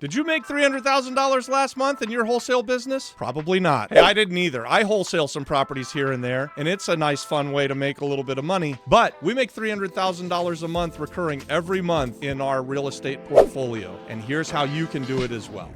Did you make $300,000 last month in your wholesale business? Probably not. Hey, I didn't either. I wholesale some properties here and there, and it's a nice, fun way to make a little bit of money. But we make $300,000 a month recurring every month in our real estate portfolio. And here's how you can do it as well.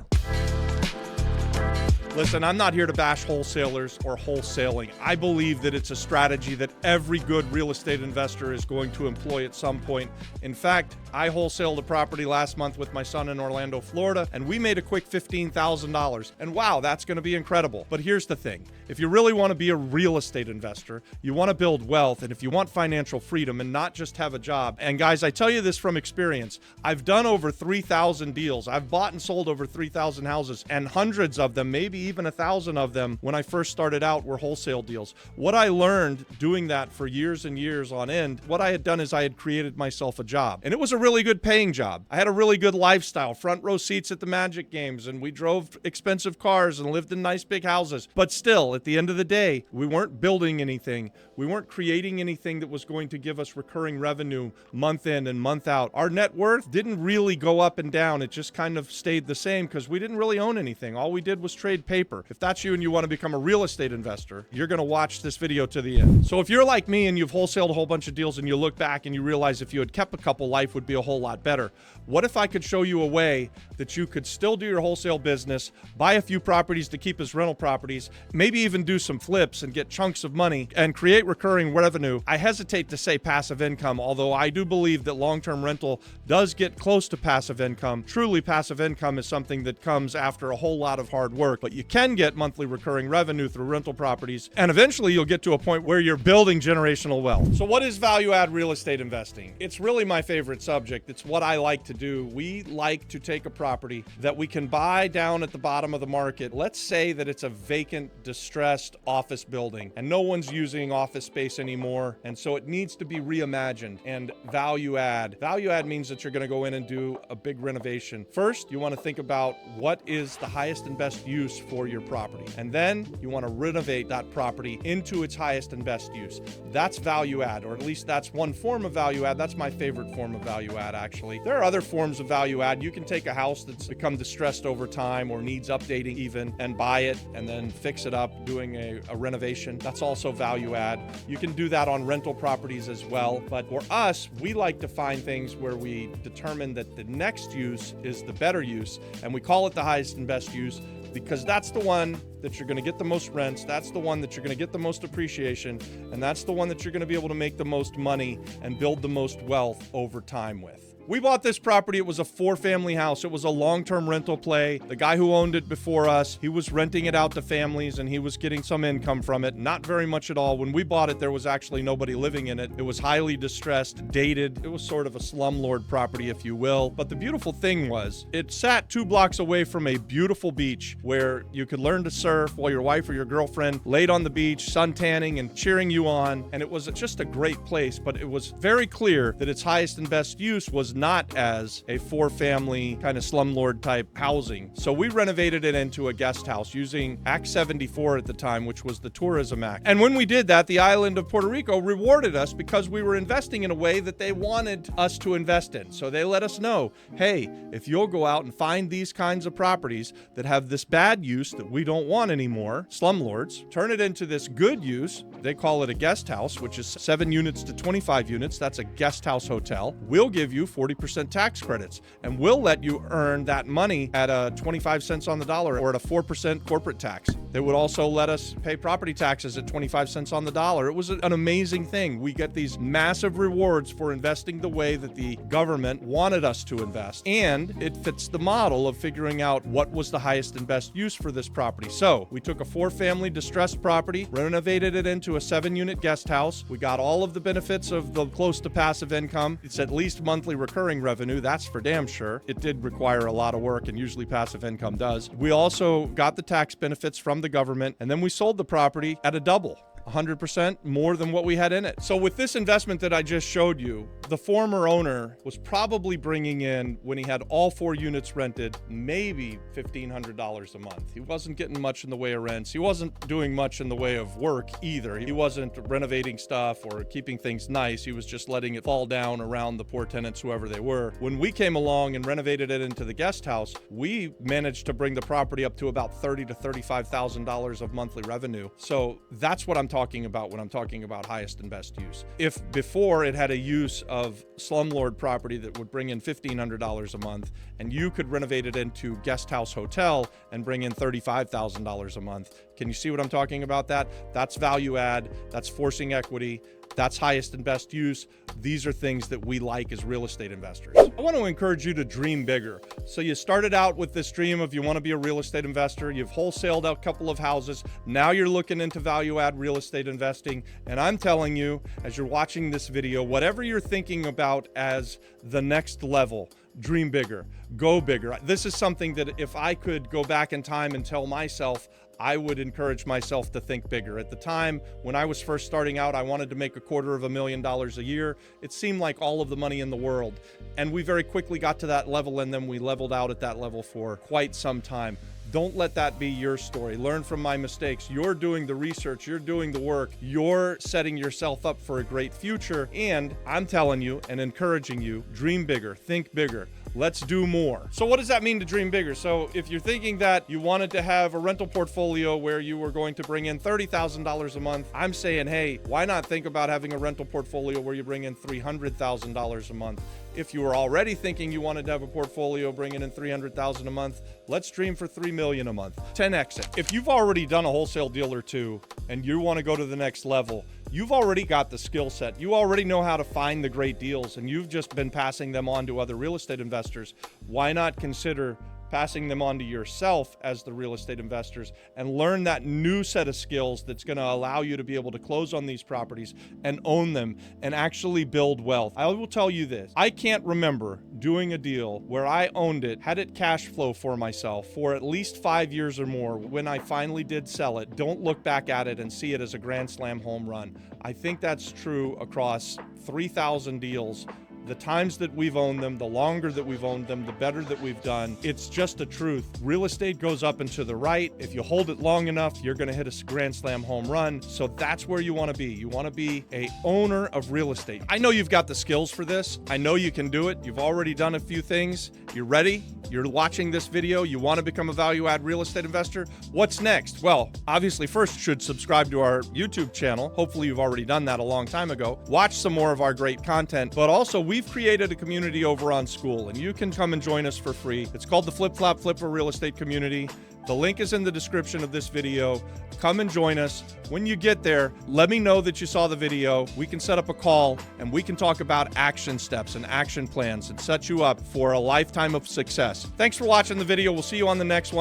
Listen, I'm not here to bash wholesalers or wholesaling. I believe that it's a strategy that every good real estate investor is going to employ at some point. In fact, I wholesaled a property last month with my son in Orlando, Florida, and we made a quick $15,000. And wow, that's going to be incredible. But here's the thing. If you really want to be a real estate investor, you want to build wealth, and if you want financial freedom and not just have a job, and guys, I tell you this from experience, I've done over 3,000 deals. I've bought and sold over 3,000 houses, and hundreds of them, maybe even 1,000 of them when I first started out were wholesale deals. What I learned doing that for years and years on end, what I had done is I had created myself a job. And it was a really good paying job. I had a really good lifestyle, front row seats at the Magic games, and we drove expensive cars and lived in nice big houses. But still, at the end of the day, we weren't building anything. We weren't creating anything that was going to give us recurring revenue month in and month out. Our net worth didn't really go up and down. It just kind of stayed the same because we didn't really own anything. All we did was trade paper. If that's you and you want to become a real estate investor, you're going to watch this video to the end. So if you're like me and you've wholesaled a whole bunch of deals and you look back and you realize if you had kept a couple, life would be a whole lot better. What if I could show you a way that you could still do your wholesale business, buy a few properties to keep as rental properties, maybe even do some flips and get chunks of money and create recurring revenue? I hesitate to say passive income, although I do believe that long-term rental does get close to passive income. Truly, passive income is something that comes after a whole lot of hard work, but you can get monthly recurring revenue through rental properties, and eventually you'll get to a point where you're building generational wealth. So what is value-add real estate investing? It's really my favorite subject. It's what I like to do. We like to take a property that we can buy down at the bottom of the market. Let's say that it's a vacant, distressed office building, and no one's using office space anymore, and so it needs to be reimagined and value-add. Value-add means that you're going to go in and do a big renovation. First, you want to think about what is the highest and best use for your property. And then you want to renovate that property into its highest and best use. That's value add, or at least that's one form of value add. That's my favorite form of value add, actually. There are other forms of value add. You can take a house that's become distressed over time or needs updating even and buy it and then fix it up doing a renovation. That's also value add. You can do that on rental properties as well. But for us, we like to find things where we determine that the next use is the better use, and we call it the highest and best use, because that's the one that you're going to get the most rents, that's the one that you're going to get the most appreciation, and that's the one that you're going to be able to make the most money and build the most wealth over time with. We bought this property. It was a 4-family house. It was a long-term rental play. The guy who owned it before us, he was renting it out to families and he was getting some income from it. Not very much at all. When we bought it, there was actually nobody living in it. It was highly distressed, dated. It was sort of a slumlord property, if you will. But the beautiful thing was, it sat 2 blocks away from a beautiful beach where you could learn to surf while your wife or your girlfriend laid on the beach, sun tanning and cheering you on. And it was just a great place, but it was very clear that its highest and best use was not as a 4-family kind of slumlord type housing. So we renovated it into a guest house using Act 74 at the time, which was the Tourism Act. And when we did that, the island of Puerto Rico rewarded us because we were investing in a way that they wanted us to invest in. So they let us know, hey, if you'll go out and find these kinds of properties that have this bad use that we don't want anymore, slumlords, turn it into this good use. They call it a guest house, which is 7 units to 25 units. That's a guest house hotel. We'll give you 40% tax credits, and we'll let you earn that money at a 25 cents on the dollar or at a 4% corporate tax. They would also let us pay property taxes at 25 cents on the dollar. It was an amazing thing. We get these massive rewards for investing the way that the government wanted us to invest, and it fits the model of figuring out what was the highest and best use for this property. So we took a 4-family distressed property, renovated it into a 7-unit guest house. We got all of the benefits of the close to passive income. It's at least monthly recurring revenue, that's for damn sure. It did require a lot of work, and usually passive income does. We also got the tax benefits from the government, and then we sold the property at a double. 100% more than what we had in it. So with this investment that I just showed you, the former owner was probably bringing in, when he had all 4 units rented, maybe $1,500 a month. He wasn't getting much in the way of rents. He wasn't doing much in the way of work either. He wasn't renovating stuff or keeping things nice. He was just letting it fall down around the poor tenants, whoever they were. When we came along and renovated it into the guest house, we managed to bring the property up to about $30,000 to $35,000 of monthly revenue. So that's what I'm talking about when I'm talking about highest and best use. If before it had a use of slumlord property that would bring in $1,500 a month, and you could renovate it into guest house hotel and bring in $35,000 a month, can you see what I'm talking about? That's value add, that's forcing equity, that's highest and best use. These are things that we like as real estate investors. I want to encourage you to dream bigger. So you started out with this dream of you want to be a real estate investor. You've wholesaled out a couple of houses. Now you're looking into value add real estate investing. And I'm telling you, as you're watching this video, whatever you're thinking about as the next level, dream bigger, go bigger. This is something that if I could go back in time and tell myself, I would encourage myself to think bigger. At the time, when I was first starting out, I wanted to make $250,000 a year. It seemed like all of the money in the world. And we very quickly got to that level, and then we leveled out at that level for quite some time. Don't let that be your story. Learn from my mistakes. You're doing the research. You're doing the work. You're setting yourself up for a great future. And I'm telling you and encouraging you, dream bigger, think bigger. Let's do more. So what does that mean to dream bigger? So if you're thinking that you wanted to have a rental portfolio where you were going to bring in $30,000 a month, I'm saying, hey, why not think about having a rental portfolio where you bring in $300,000 a month? If you were already thinking you wanted to have a portfolio bringing in $300,000 a month, let's dream for $3 million a month. 10x it. If you've already done a wholesale deal or two and you want to go to the next level, you've already got the skill set. You already know how to find the great deals, and you've just been passing them on to other real estate investors. Why not consider passing them on to yourself as the real estate investors and learn that new set of skills that's going to allow you to be able to close on these properties and own them and actually build wealth? I will tell you this. I can't remember doing a deal where I owned it, had it cash flow for myself for at least 5 years or more. When I finally did sell it, don't look back at it and see it as a grand slam home run. I think that's true across 3,000 deals. The times that we've owned them, the longer that we've owned them, the better that we've done. It's just a truth. Real estate goes up and to the right. If you hold it long enough, you're going to hit a grand slam home run. So that's where you want to be. You want to be a owner of real estate. I know you've got the skills for this. I know you can do it. You've already done a few things. You're ready. You're watching this video. You want to become a value add real estate investor. What's next? Well, obviously first you should subscribe to our YouTube channel. Hopefully you've already done that a long time ago. Watch some more of our great content, but also we've created a community over on School, and you can come and join us for free. It's called the Flip Flop Flipper Real Estate Community. The link is in the description of this video. Come and join us. When you get there, let me know that you saw the video. We can set up a call and we can talk about action steps and action plans and set you up for a lifetime of success. Thanks for watching the video. We'll see you on the next one.